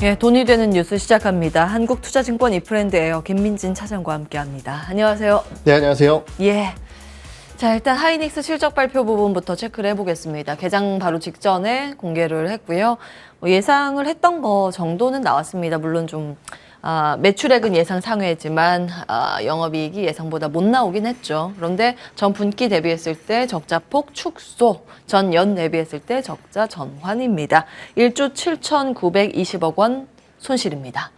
예, 돈이 되는 뉴스 시작합니다. 한국투자증권 이프랜드에어 김민진 차장과 함께합니다. 안녕하세요. 네, 안녕하세요. 예. 자, 일단 하이닉스 실적 발표 부분부터 체크를 해보겠습니다. 개장 바로 직전에 공개를 했고요. 예상을 했던 거 정도는 나왔습니다. 물론 좀 매출액은 예상 상회지만 영업이익이 예상보다 못 나오긴 했죠. 그런데 전 분기 대비했을 때 적자폭 축소, 전 연 대비했을 때 적자 전환입니다. 1조 7,920억 원 손실입니다.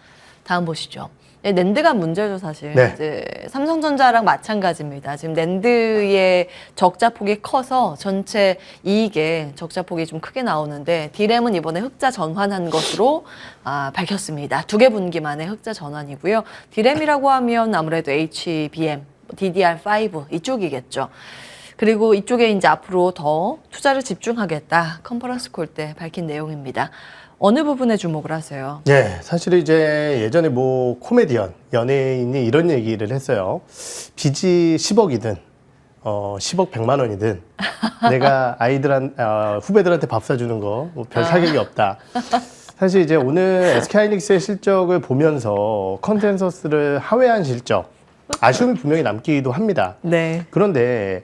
다음 보시죠. 네, 낸드가 문제죠, 사실. 네. 이제 삼성전자랑 마찬가지입니다. 지금 낸드의 적자폭이 커서 전체 이익에 적자폭이 좀 크게 나오는데 D램은 이번에 흑자 전환한 것으로 밝혔습니다. 2개 분기 만에 흑자 전환이고요. D램이라고 하면 아무래도 HBM, DDR5 이쪽이겠죠. 그리고 이쪽에 이제 앞으로 더 투자를 집중하겠다. 컨퍼런스 콜 때 밝힌 내용입니다. 어느 부분에 주목을 하세요? 네, 사실 이제 예전에 뭐 코미디언, 연예인이 이런 얘기를 했어요. 빚이 10억이든 10억 100만 원이든 내가 후배들한테 밥 사주는 거 별 타격이 없다. 사실 이제 오늘 SK하이닉스의 실적을 보면서 컨센서스를 하회한 실적, 아쉬움이 분명히 남기도 합니다. 네. 그런데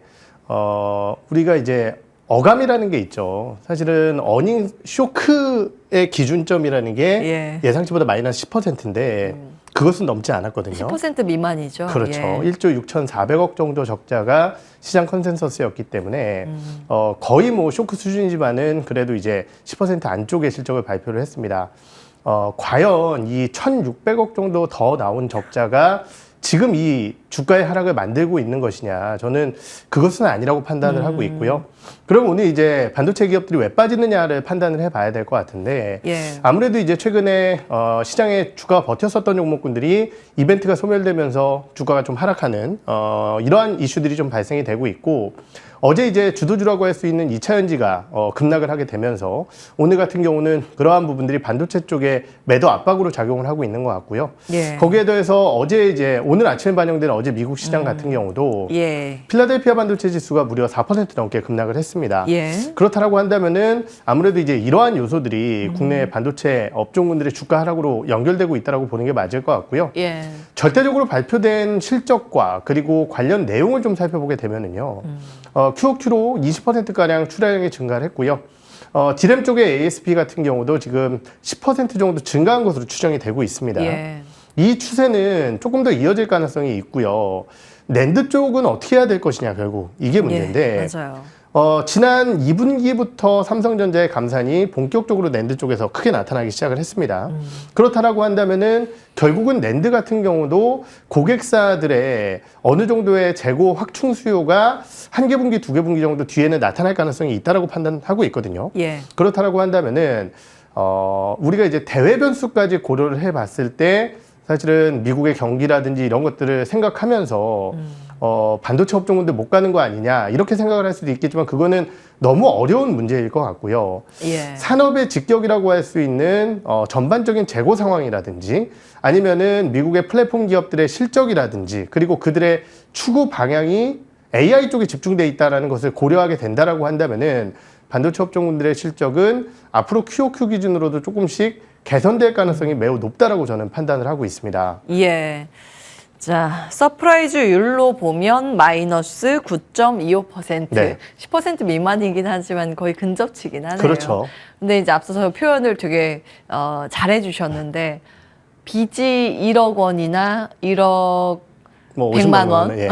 우리가 이제 어감이라는 게 있죠. 사실은 어닝 쇼크의 기준점이라는 게 예상치보다 마이너스 10%인데 그것은 넘지 않았거든요. 10% 미만이죠. 그렇죠. 예. 1조 6,400억 정도 적자가 시장 컨센서스였기 때문에 거의 뭐 쇼크 수준이지만은 그래도 이제 10% 안쪽의 실적을 발표를 했습니다. 과연 이 1,600억 정도 더 나온 적자가 지금 이 주가의 하락을 만들고 있는 것이냐, 저는 그것은 아니라고 판단을 하고 있고요. 그럼 오늘 이제 반도체 기업들이 왜 빠지느냐를 판단을 해봐야 될 것 같은데, 아무래도 이제 최근에 시장에 주가가 버텼었던 종목군들이 이벤트가 소멸되면서 주가가 좀 하락하는 이러한 이슈들이 좀 발생이 되고 있고, 어제 이제 주도주라고 할 수 있는 2차전지가 급락을 하게 되면서 오늘 같은 경우는 그러한 부분들이 반도체 쪽에 매도 압박으로 작용을 하고 있는 것 같고요. 거기에 더해서 어제 이제 오늘 아침에 반영된 어제 미국 시장 같은 경우도 필라델피아 반도체 지수가 무려 4% 넘게 급락을 했습니다. 그렇다라고 한다면은 아무래도 이제 이러한 요소들이 국내 반도체 업종군들의 주가 하락으로 연결되고 있다라고 보는 게 맞을 것 같고요. 절대적으로 발표된 실적과 그리고 관련 내용을 좀 살펴보게 되면은요. QOQ로 20%가량 출하량이 증가를 했고요. D램 쪽의 ASP 같은 경우도 지금 10% 정도 증가한 것으로 추정이 되고 있습니다. 이 추세는 조금 더 이어질 가능성이 있고요. 낸드 쪽은 어떻게 해야 될 것이냐, 결국 이게 문제인데 맞아요. 지난 2분기부터 삼성전자의 감산이 본격적으로 낸드 쪽에서 크게 나타나기 시작을 했습니다. 그렇다라고 한다면은 결국은 낸드 같은 경우도 고객사들의 어느 정도의 재고 확충 수요가 한 개 분기, 2개 분기 정도 뒤에는 나타날 가능성이 있다라고 판단하고 있거든요. 그렇다라고 한다면은 우리가 이제 대외 변수까지 고려를 해봤을 때 사실은 미국의 경기라든지 이런 것들을 생각하면서 반도체 업종군들 못 가는 거 아니냐 이렇게 생각을 할 수도 있겠지만 그거는 너무 어려운 문제일 것 같고요. 산업의 직격이라고 할 수 있는 전반적인 재고 상황이라든지 아니면은 미국의 플랫폼 기업들의 실적이라든지 그리고 그들의 추구 방향이 AI 쪽에 집중돼 있다는 것을 고려하게 된다라고 한다면은 반도체 업종군들의 실적은 앞으로 QOQ 기준으로도 조금씩 개선될 가능성이 매우 높다라고 저는 판단을 하고 있습니다. 자, 서프라이즈율로 보면 마이너스 9.25%. 10% 미만이긴 하지만 거의 근접치긴 하네요. 그렇죠. 근데 이제 앞서서 표현을 되게 잘해 주셨는데 빚이 1억 원이나 1억 뭐 100만 원 예.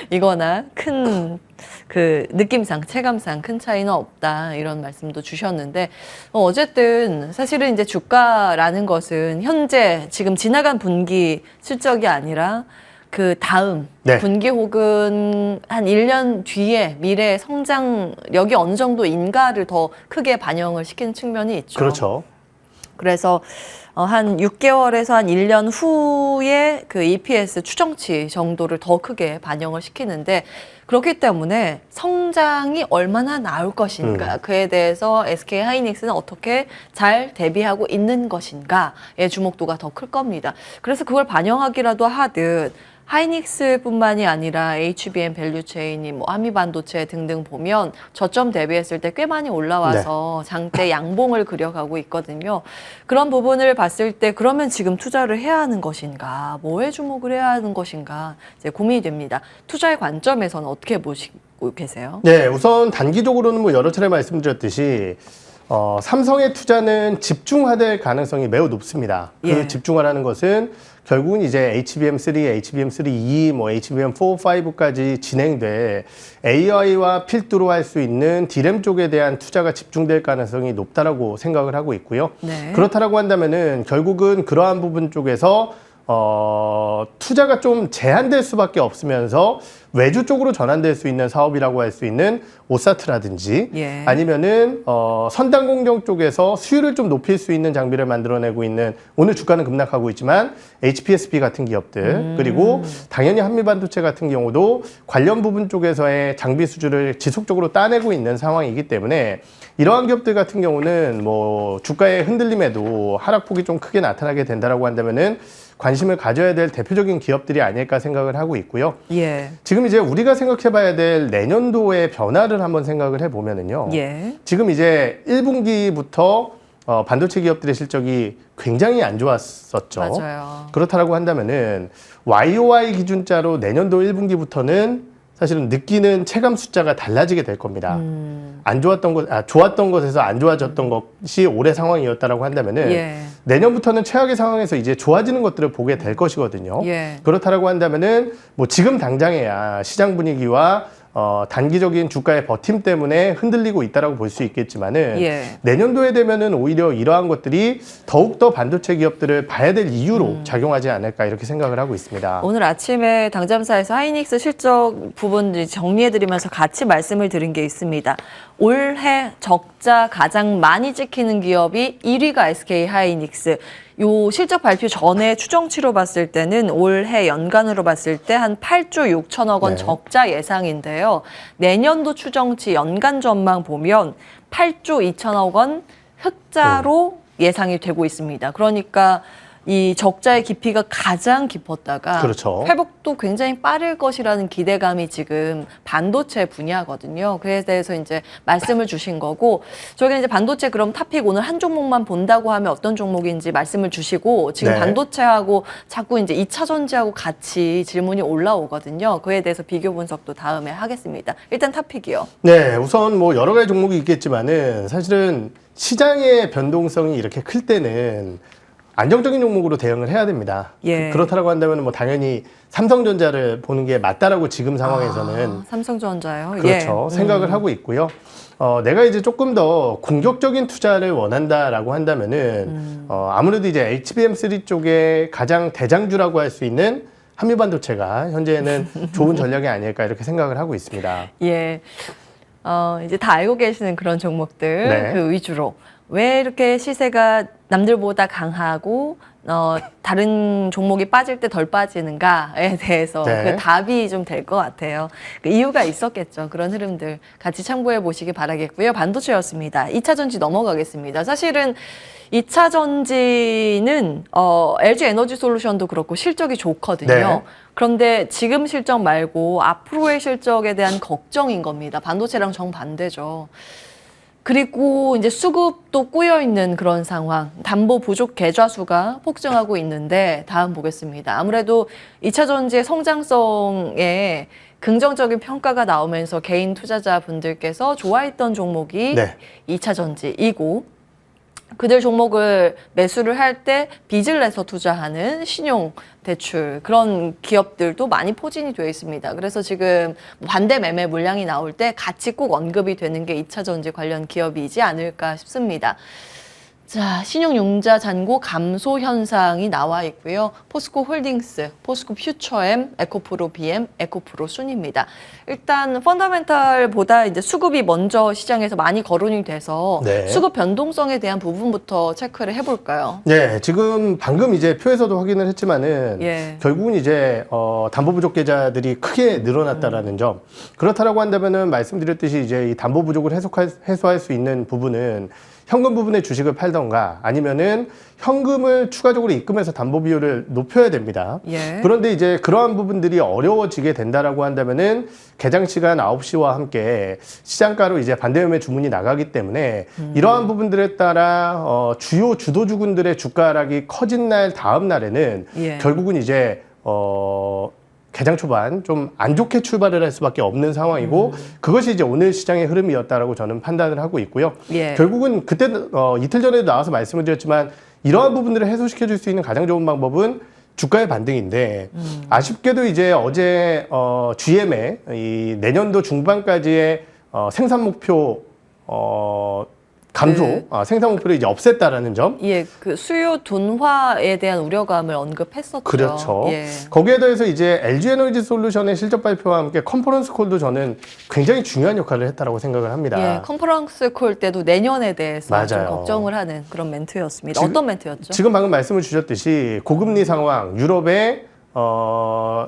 이거나 큰 그 느낌상 체감상 큰 차이는 없다 이런 말씀도 주셨는데 어쨌든 사실은 이제 주가라는 것은 현재 지금 지나간 분기 실적이 아니라 그 다음 분기 혹은 한 1년 뒤에 미래 성장력이 어느 정도인가를 더 크게 반영을 시키는 측면이 있죠. 그렇죠. 그래서 한 6개월에서 한 1년 후에 그 EPS 추정치 정도를 더 크게 반영을 시키는데 그렇기 때문에 성장이 얼마나 나올 것인가 그에 대해서 SK하이닉스는 어떻게 잘 대비하고 있는 것인가의 주목도가 더 클 겁니다. 그래서 그걸 반영하기라도 하듯 하이닉스뿐만이 아니라 HBM 밸류체인이 뭐 한미반도체 등등 보면 저점 대비했을 때 꽤 많이 올라와서 장대 양봉을 그려가고 있거든요. 그런 부분을 봤을 때 그러면 지금 투자를 해야 하는 것인가, 뭐에 주목을 해야 하는 것인가 이제 고민이 됩니다. 투자의 관점에서는 어떻게 보시고 계세요? 네, 우선 단기적으로는 뭐 여러 차례 말씀드렸듯이 삼성의 투자는 집중화될 가능성이 매우 높습니다. 그 예. 집중화라는 것은 결국은 이제 HBM3, HBM3E, 뭐 HBM4, 5까지 진행돼 AI와 필두로 할 수 있는 D램 쪽에 대한 투자가 집중될 가능성이 높다라고 생각을 하고 있고요. 네. 그렇다라고 한다면은 결국은 그러한 부분 쪽에서 투자가 좀 제한될 수밖에 없으면서 외주 쪽으로 전환될 수 있는 사업이라고 할 수 있는 오사트라든지 예. 아니면은 선단 공정 쪽에서 수율을 좀 높일 수 있는 장비를 만들어내고 있는 오늘 주가는 급락하고 있지만 HPSP 같은 기업들 그리고 당연히 한미반도체 같은 경우도 관련 부분 쪽에서의 장비 수주를 지속적으로 따내고 있는 상황이기 때문에 이러한 기업들 같은 경우는 뭐 주가의 흔들림에도 하락폭이 좀 크게 나타나게 된다라고 한다면은 관심을 가져야 될 대표적인 기업들이 아닐까 생각을 하고 있고요. 예. 지금 이제 우리가 생각해 봐야 될 내년도의 변화를 한번 생각을 해 보면은요. 예. 지금 이제 1분기부터 반도체 기업들의 실적이 굉장히 안 좋았었죠. 맞아요. 그렇다라고 한다면은 YOY 기준자로 내년도 1분기부터는 사실은 느끼는 체감 숫자가 달라지게 될 겁니다. 안 좋았던 것, 좋았던 것에서 안 좋아졌던 것이 올해 상황이었다라고 한다면은 예. 내년부터는 최악의 상황에서 이제 좋아지는 것들을 보게 될 것이거든요. 예. 그렇다라고 한다면은 뭐 지금 당장에야 시장 분위기와 단기적인 주가의 버팀 때문에 흔들리고 있다라고 볼 수 있겠지만은 예. 내년도에 되면은 오히려 이러한 것들이 더욱더 반도체 기업들을 봐야 될 이유로 작용하지 않을까 이렇게 생각을 하고 있습니다. 오늘 아침에 당잠사에서 하이닉스 실적 부분 정리해드리면서 같이 말씀을 드린 게 있습니다. 올해 적자 가장 많이 찍히는 기업이 1위가 SK 하이닉스. 요 실적 발표 전에 추정치로 봤을 때는 올해 연간으로 봤을 때 한 8조 6천억 원 네. 적자 예상인데요. 내년도 추정치 연간 전망 보면 8조 2천억 원 흑자로 예상이 되고 있습니다. 그러니까 이 적자의 깊이가 가장 깊었다가 그렇죠. 회복도 굉장히 빠를 것이라는 기대감이 지금 반도체 분야거든요. 그에 대해서 이제 말씀을 주신 거고 저희가 이제 반도체 그럼 탑픽 오늘 한 종목만 본다고 하면 어떤 종목인지 말씀을 주시고 지금 네. 반도체하고 자꾸 이제 2차 전지하고 같이 질문이 올라오거든요. 그에 대해서 비교 분석도 다음에 하겠습니다. 일단 탑픽이요. 네, 우선 뭐 여러 가지 종목이 있겠지만은 사실은 시장의 변동성이 이렇게 클 때는 안정적인 종목으로 대응을 해야 됩니다. 예. 그렇다라고 한다면 뭐 당연히 삼성전자를 보는 게 맞다라고 지금 상황에서는 삼성전자요. 그렇죠. 예. 생각을 하고 있고요. 내가 이제 조금 더 공격적인 투자를 원한다라고 한다면은 아무래도 이제 HBM3 쪽에 가장 대장주라고 할 수 있는 한미반도체가 현재는 좋은 전략이 아닐까 이렇게 생각을 하고 있습니다. 예. 이제 다 알고 계시는 그런 종목들 네. 그 위주로 왜 이렇게 시세가 남들보다 강하고 다른 종목이 빠질 때 덜 빠지는가에 대해서 네. 그 답이 좀 될 것 같아요. 그 이유가 있었겠죠. 그런 흐름들 같이 참고해 보시기 바라겠고요. 반도체였습니다. 2차 전지 넘어가겠습니다. 사실은 2차 전지는 LG 에너지 솔루션도 그렇고 실적이 좋거든요. 네. 그런데 지금 실적 말고 앞으로의 실적에 대한 걱정인 겁니다. 반도체랑 정반대죠. 그리고 이제 수급도 꼬여 있는 그런 상황, 담보 부족 계좌수가 폭증하고 있는데 다음 보겠습니다. 아무래도 2차 전지의 성장성에 긍정적인 평가가 나오면서 개인 투자자분들께서 좋아했던 종목이 네. 2차 전지이고 그들 종목을 매수를 할 때 빚을 내서 투자하는 신용 대출 그런 기업들도 많이 포진이 되어 있습니다. 그래서 지금 반대 매매 물량이 나올 때 같이 꼭 언급이 되는 게 2차 전지 관련 기업이지 않을까 싶습니다. 자, 신용융자 잔고 감소 현상이 나와 있고요. 포스코 홀딩스, 포스코 퓨처엠, 에코프로 BM, 에코프로 순입니다. 일단 펀더멘탈보다 이제 수급이 먼저 시장에서 많이 거론이 돼서 네. 수급 변동성에 대한 부분부터 체크를 해볼까요? 네, 지금 방금 이제 표에서도 확인을 했지만은 예. 결국은 이제 담보 부족 계좌들이 크게 늘어났다라는 점. 그렇다라고 한다면은 말씀드렸듯이 이제 이 담보 부족을 해소할 수 있는 부분은 현금 부분의 주식을 팔던가 아니면은 현금을 추가적으로 입금해서 담보 비율을 높여야 됩니다. 예. 그런데 이제 그러한 부분들이 어려워지게 된다라고 한다면은 개장 시간 9시와 함께 시장가로 이제 반대 매매 주문이 나가기 때문에 이러한 부분들에 따라 주요 주도주군들의 주가 하락이 커진 날 다음 날에는 예. 결국은 이제 개장 초반 좀 안 좋게 출발을 할 수밖에 없는 상황이고 그것이 이제 오늘 시장의 흐름이었다라고 저는 판단을 하고 있고요. 예. 결국은 그때 이틀 전에도 나와서 말씀을 드렸지만 이러한 부분들을 해소시켜 줄 수 있는 가장 좋은 방법은 주가의 반등인데 아쉽게도 이제 어제 GM의 이 내년도 중반까지의 생산 목표 감소, 네. 생산 목표를 이제 없앴다라는 점. 예, 그 수요 둔화에 대한 우려감을 언급했었죠. 그렇죠. 예. 거기에 더해서 이제 LG에너지 솔루션의 실적 발표와 함께 컨퍼런스 콜도 저는 굉장히 중요한 역할을 했다라고 생각을 합니다. 예, 컨퍼런스 콜 때도 내년에 대해서 좀 맞아요. 걱정을 하는 그런 멘트였습니다. 지금- 어떤 멘트였죠? 지금 방금 말씀을 주셨듯이 고금리 상황, 유럽의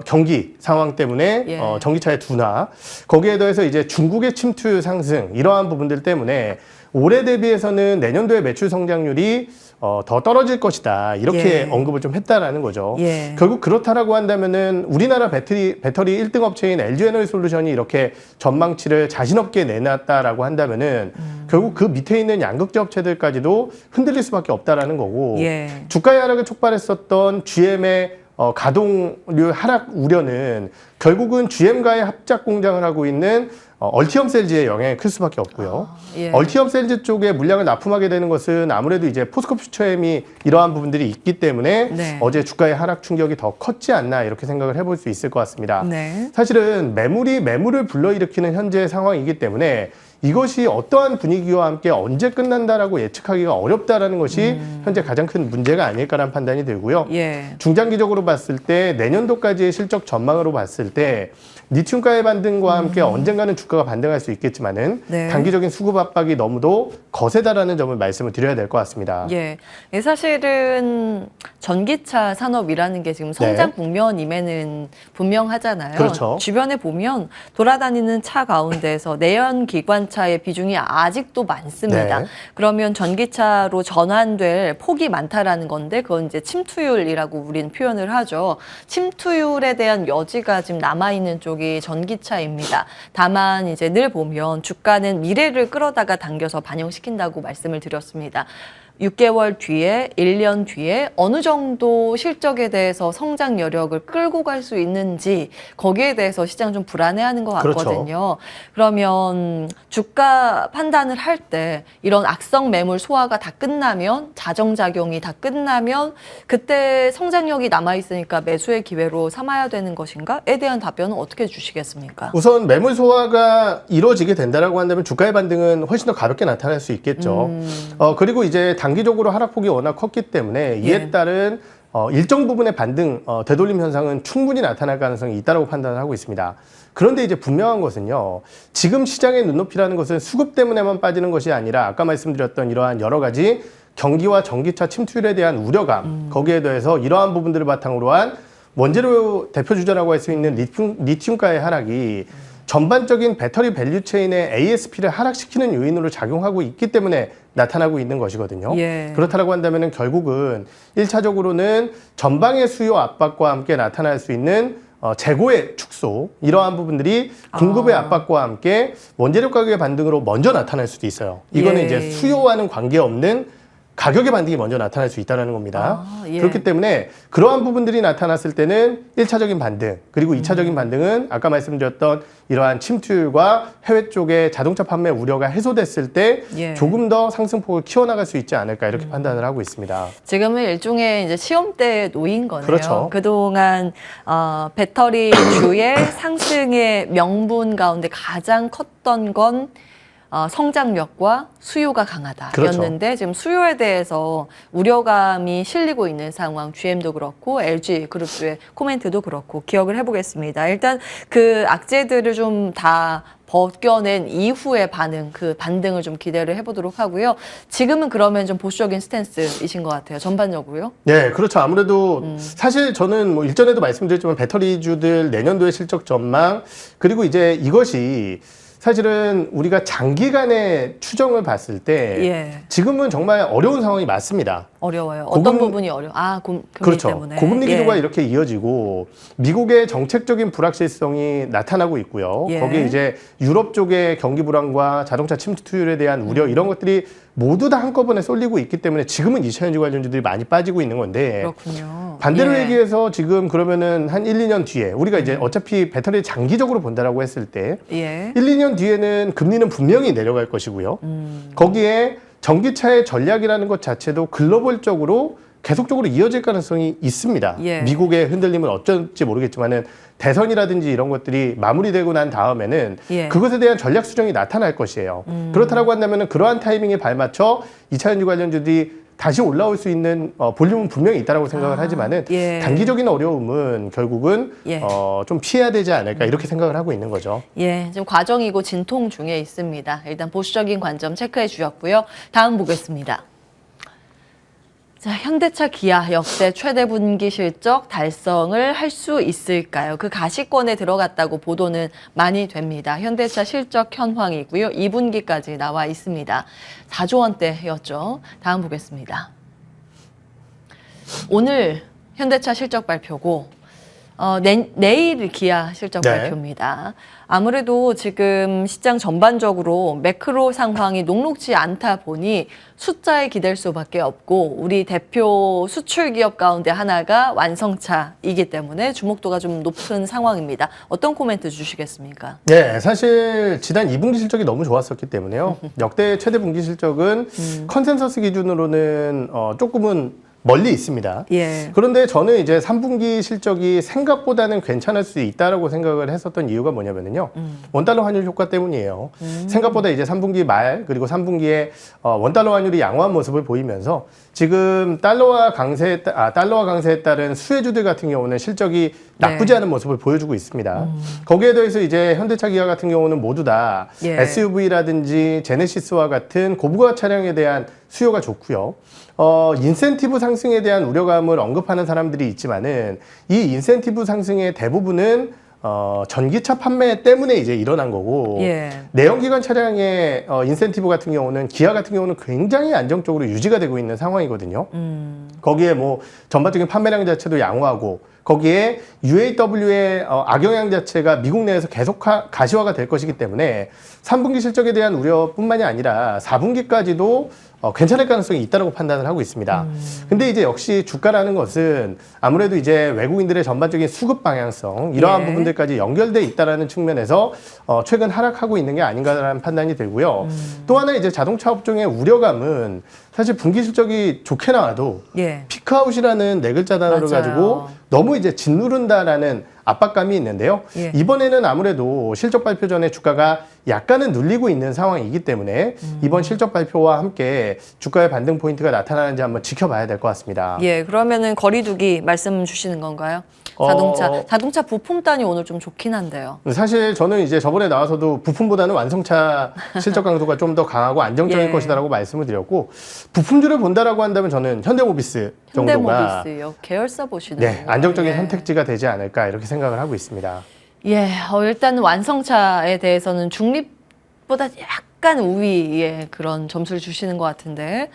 경기 상황 때문에 예. 전기차의 둔화, 거기에 더해서 이제 중국의 침투 상승 이러한 부분들 때문에 올해 대비해서는 내년도의 매출 성장률이 더 떨어질 것이다 이렇게 예. 언급을 좀 했다라는 거죠. 예. 결국 그렇다라고 한다면은 우리나라 배터리 1등 업체인 LG에너지 솔루션이 이렇게 전망치를 자신 없게 내놨다라고 한다면은 결국 그 밑에 있는 양극재 업체들까지도 흔들릴 수밖에 없다라는 거고 예. 주가의 하락을 촉발했었던 GM의 가동률 하락 우려는 결국은 GM과의 합작 공장을 하고 있는 얼티엄 셀즈의 영향이 클 수밖에 없고요. 예. 얼티엄 셀즈 쪽에 물량을 납품하게 되는 것은 아무래도 이제 포스코 퓨처엠이 이러한 부분들이 있기 때문에 네. 어제 주가의 하락 충격이 더 컸지 않나 이렇게 생각을 해볼 수 있을 것 같습니다. 네. 사실은 매물을 불러일으키는 현재의 상황이기 때문에 이것이 어떠한 분위기와 함께 언제 끝난다라고 예측하기가 어렵다라는 것이 현재 가장 큰 문제가 아닐까라는 판단이 들고요. 예. 중장기적으로 봤을 때 내년도까지의 실적 전망으로 봤을 때 리튬가의 반등과 함께 언젠가는 주가가 반등할 수 있겠지만은 네. 단기적인 수급 압박이 너무도 거세다라는 점을 말씀을 드려야 될 것 같습니다. 예. 예, 사실은 전기차 산업이라는 게 지금 성장 국면임에는 분명하잖아요. 그렇죠. 주변에 보면 돌아다니는 차 가운데에서 내연 기관차의 비중이 아직도 많습니다. 네. 그러면 전기차로 전환될 폭이 많다라는 건데 그건 이제 침투율이라고 우리는 표현을 하죠. 침투율에 대한 여지가 지금 남아있는 쪽이 전기차입니다. 다만 이제 늘 보면 주가는 미래를 끌어다가 당겨서 반영시킨다고 말씀을 드렸습니다. 6개월 뒤에, 1년 뒤에 어느 정도 실적에 대해서 성장 여력을 끌고 갈 수 있는지 거기에 대해서 시장 좀 불안해하는 것 같거든요. 그렇죠. 그러면 주가 판단을 할 때 이런 악성 매물 소화가 다 끝나면 자정작용이 다 끝나면 그때 성장력이 남아있으니까 매수의 기회로 삼아야 되는 것인가에 대한 답변은 어떻게 주시겠습니까? 우선 매물 소화가 이루어지게 된다라고 한다면 주가의 반등은 훨씬 더 가볍게 나타날 수 있겠죠. 그리고 이제 단기적으로 하락폭이 워낙 컸기 때문에 이에 예. 따른 일정 부분의 반등, 되돌림 현상은 충분히 나타날 가능성이 있다고 판단을 하고 있습니다. 그런데 이제 분명한 것은요, 지금 시장의 눈높이라는 것은 수급 때문에만 빠지는 것이 아니라 아까 말씀드렸던 이러한 여러 가지 경기와 전기차 침투율에 대한 우려감, 거기에 더해서 이러한 부분들을 바탕으로 한 원재료 대표 주자라고 할 수 있는 리튬가의 하락이 전반적인 배터리 밸류체인의 ASP를 하락시키는 요인으로 작용하고 있기 때문에 나타나고 있는 것이거든요. 예. 그렇다고 한다면 결국은 1차적으로는 전방의 수요 압박과 함께 나타날 수 있는 재고의 축소, 이러한 부분들이 공급의 압박과 함께 원재료 가격의 반등으로 먼저 나타날 수도 있어요. 이거는 예. 이제 수요와는 관계없는 가격의 반등이 먼저 나타날 수 있다는 겁니다. 예. 그렇기 때문에 그러한 부분들이 나타났을 때는 1차적인 반등, 그리고 2차적인 반등은 아까 말씀드렸던 이러한 침투율과 해외 쪽의 자동차 판매 우려가 해소됐을 때 예. 조금 더 상승폭을 키워나갈 수 있지 않을까 이렇게 판단을 하고 있습니다. 지금은 일종의 이제 시험대에 놓인 거네요. 그렇죠. 그동안 배터리주의 상승의 명분 가운데 가장 컸던 건 성장력과 수요가 강하다였는데 그렇죠. 지금 수요에 대해서 우려감이 실리고 있는 상황, GM도 그렇고 LG 그룹주의 코멘트도 그렇고 기억을 해보겠습니다. 일단 그 악재들을 좀 다 벗겨낸 이후의 반응, 그 반등을 좀 기대를 해보도록 하고요. 지금은 그러면 좀 보수적인 스탠스이신 것 같아요. 전반적으로요. 네, 그렇죠. 아무래도 사실 저는 뭐 일전에도 말씀드렸지만 배터리주들 내년도의 실적 전망, 그리고 이제 이것이 사실은 우리가 장기간의 추정을 봤을 때 예. 지금은 정말 어려운 상황이 맞습니다. 어려워요. 어떤 부분이 금리 그렇죠. 때문에. 고금리 예. 기조가 이렇게 이어지고 미국의 정책적인 불확실성이 나타나고 있고요. 예. 거기에 이제 유럽 쪽의 경기 불안과 자동차 침투율에 대한 우려 이런 것들이 모두 다 한꺼번에 쏠리고 있기 때문에 지금은 2차전지 관련주들이 많이 빠지고 있는 건데 그렇군요. 반대로 예. 얘기해서 지금 그러면은 한 1, 2년 뒤에 우리가 이제 어차피 배터리 장기적으로 본다라고 했을 때 예. 1, 2년 뒤에는 금리는 분명히 내려갈 것이고요. 거기에 전기차의 전략이라는 것 자체도 글로벌적으로 계속적으로 이어질 가능성이 있습니다. 예. 미국의 흔들림은 어쩔지 모르겠지만은 대선이라든지 이런 것들이 마무리되고 난 다음에는 예. 그것에 대한 전략 수정이 나타날 것이에요. 그렇다라고 한다면은 그러한 타이밍에 발맞춰 2차전지 관련주들이 다시 올라올 수 있는 볼륨은 분명히 있다라고 생각을 하지만은 예. 단기적인 어려움은 결국은 예. 좀 피해야 되지 않을까 이렇게 생각을 하고 있는 거죠. 예, 지금 과정이고 진통 중에 있습니다. 일단 보수적인 관점 체크해 주셨고요. 다음 보겠습니다. 자, 현대차 기아 역대 최대 분기 실적 달성을 할 수 있을까요? 그 가시권에 들어갔다고 보도는 많이 됩니다. 현대차 실적 현황이고요. 2분기까지 나와 있습니다. 4조 원대였죠. 다음 보겠습니다. 오늘 현대차 실적 발표고 내일 기아 실적 네. 발표입니다. 아무래도 지금 시장 전반적으로 매크로 상황이 녹록지 않다 보니 숫자에 기댈 수밖에 없고 우리 대표 수출 기업 가운데 하나가 완성차이기 때문에 주목도가 좀 높은 상황입니다. 어떤 코멘트 주시겠습니까? 네, 사실 지난 2분기 실적이 너무 좋았었기 때문에요. 역대 최대 분기 실적은 컨센서스 기준으로는 조금은 멀리 있습니다. 예. 그런데 저는 이제 3분기 실적이 생각보다는 괜찮을 수 있다라고 생각을 했었던 이유가 뭐냐면요. 원달러 환율 효과 때문이에요. 생각보다 이제 3분기 말 그리고 3분기에 원달러 환율이 양호한 모습을 보이면서 지금 달러와 강세에 따른 수혜주들 같은 경우는 실적이 나쁘지 않은 모습을 보여주고 있습니다. 거기에 더해서 이제 현대차 기아 같은 경우는 모두 다 예. SUV라든지 제네시스와 같은 고부가 차량에 대한 수요가 좋고요. 인센티브 상승에 대한 우려감을 언급하는 사람들이 있지만은 이 인센티브 상승의 대부분은 전기차 판매 때문에 이제 일어난 거고 예. 내연기관 차량의 인센티브 같은 경우는 기아 같은 경우는 굉장히 안정적으로 유지가 되고 있는 상황이거든요. 거기에 뭐 전반적인 판매량 자체도 양호하고 거기에 UAW의 악영향 자체가 미국 내에서 계속 가시화가 될 것이기 때문에 3분기 실적에 대한 우려뿐만이 아니라 4분기까지도 괜찮을 가능성이 있다고 판단을 하고 있습니다. 근데 이제 역시 주가라는 것은 아무래도 이제 외국인들의 전반적인 수급 방향성 이러한 예. 부분들까지 연결돼 있다라는 측면에서 최근 하락하고 있는 게 아닌가라는 판단이 들고요. 또 하나 이제 자동차 업종의 우려감은 사실 분기 실적이 좋게 나와도 예. 피크아웃이라는 네 글자 단어를 맞아요. 가지고 너무 이제 짓누른다라는 압박감이 있는데요. 예. 이번에는 아무래도 실적 발표 전에 주가가 약간은 눌리고 있는 상황이기 때문에 이번 실적 발표와 함께 주가의 반등 포인트가 나타나는지 한번 지켜봐야 될 것 같습니다. 예, 그러면은 거리두기 말씀 주시는 건가요? 자동차 부품단이 오늘 좀 좋긴 한데요. 사실 저는 이제 저번에 나와서도 부품보다는 완성차 실적 강도가 좀 더 강하고 안정적일 예. 것이다라고 말씀을 드렸고 부품주를 본다라고 한다면 저는 현대모비스 정도가 현대모비스요. 계열사 보시는 네, 거예요. 안정적인 예. 선택지가 되지 않을까 이렇게 생각을 하고 있습니다. 예, 일단 완성차에 대해서는 중립보다 약간 우위의 그런 점수를 주시는 것 같은데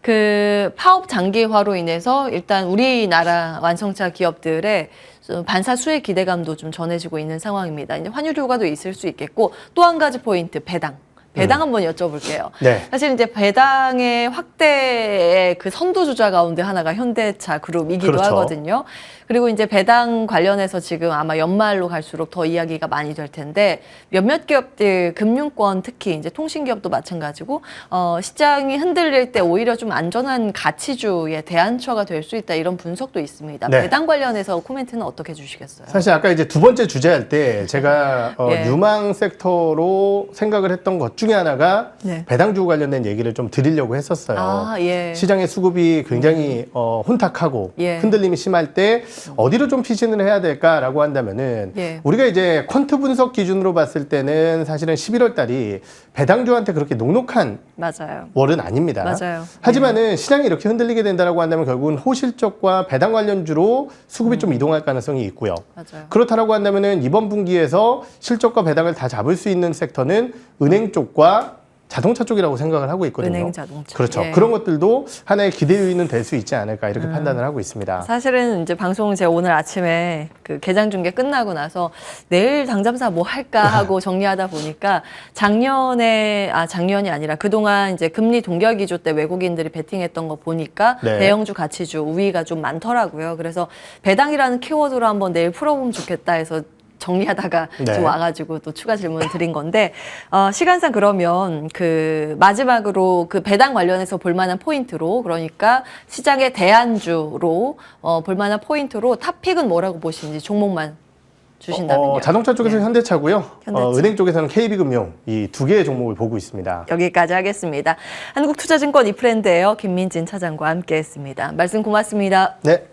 그 파업 장기화로 인해서 일단 우리나라 완성차 기업들의 반사 수혜 기대감도 좀 전해지고 있는 상황입니다. 이제 환율 효과도 있을 수 있겠고 또 한 가지 포인트 배당 한번 여쭤볼게요. 네. 사실 이제 배당의 확대의 그 선두주자 가운데 하나가 현대차 그룹이기도 그렇죠. 하거든요. 그리고 이제 배당 관련해서 지금 아마 연말로 갈수록 더 이야기가 많이 될 텐데 몇몇 기업들 금융권 특히 이제 통신기업도 마찬가지고 시장이 흔들릴 때 오히려 좀 안전한 가치주의 대안처가 될 수 있다 이런 분석도 있습니다. 네. 배당 관련해서 코멘트는 어떻게 주시겠어요? 사실 아까 이제 두 번째 주제할 때 제가 예. 유망 섹터로 생각을 했던 것 중에 하나가 네. 배당주 관련된 얘기를 좀 드리려고 했었어요. 아, 예. 시장의 수급이 굉장히 혼탁하고 예. 흔들림이 심할 때 어디로 좀 피신을 해야 될까라고 한다면은 예. 우리가 이제 퀀트 분석 기준으로 봤을 때는 사실은 11월 달이 배당주한테 그렇게 녹록한 맞아요. 월은 아닙니다. 맞아요. 하지만은 시장이 이렇게 흔들리게 된다라고 한다면 결국은 호실적과 배당 관련주로 수급이 좀 이동할 가능성이 있고요. 맞아요. 그렇다라고 한다면은 이번 분기에서 실적과 배당을 다 잡을 수 있는 섹터는 은행 쪽과 자동차 쪽이라고 생각을 하고 있거든요. 은행, 자동차. 그렇죠. 예. 그런 것들도 하나의 기대 요인은 될 수 있지 않을까 이렇게 판단을 하고 있습니다. 사실은 이제 방송 제가 오늘 아침에 그 개장 중계 끝나고 나서 내일 당잠사 뭐 할까 하고 정리하다 보니까 작년이 아니라 그동안 이제 금리 동결 기조 때 외국인들이 베팅했던 거 보니까 네. 대형주 가치주 우위가 좀 많더라고요. 그래서 배당이라는 키워드로 한번 내일 풀어보면 좋겠다 해서 정리하다가 네. 좀 와가지고 또 추가 질문을 드린 건데 시간상 그러면 그 마지막으로 그 배당 관련해서 볼만한 포인트로 그러니까 시장의 대안주로 볼만한 포인트로 탑픽은 뭐라고 보시는지 종목만 주신다면요. 자동차 쪽에서는 현대차고요. 현대차. 은행 쪽에서는 KB금융 이 두 개의 종목을 보고 있습니다. 여기까지 하겠습니다. 한국투자증권 이프랜드예요. 김민진 차장과 함께했습니다. 말씀 고맙습니다. 네.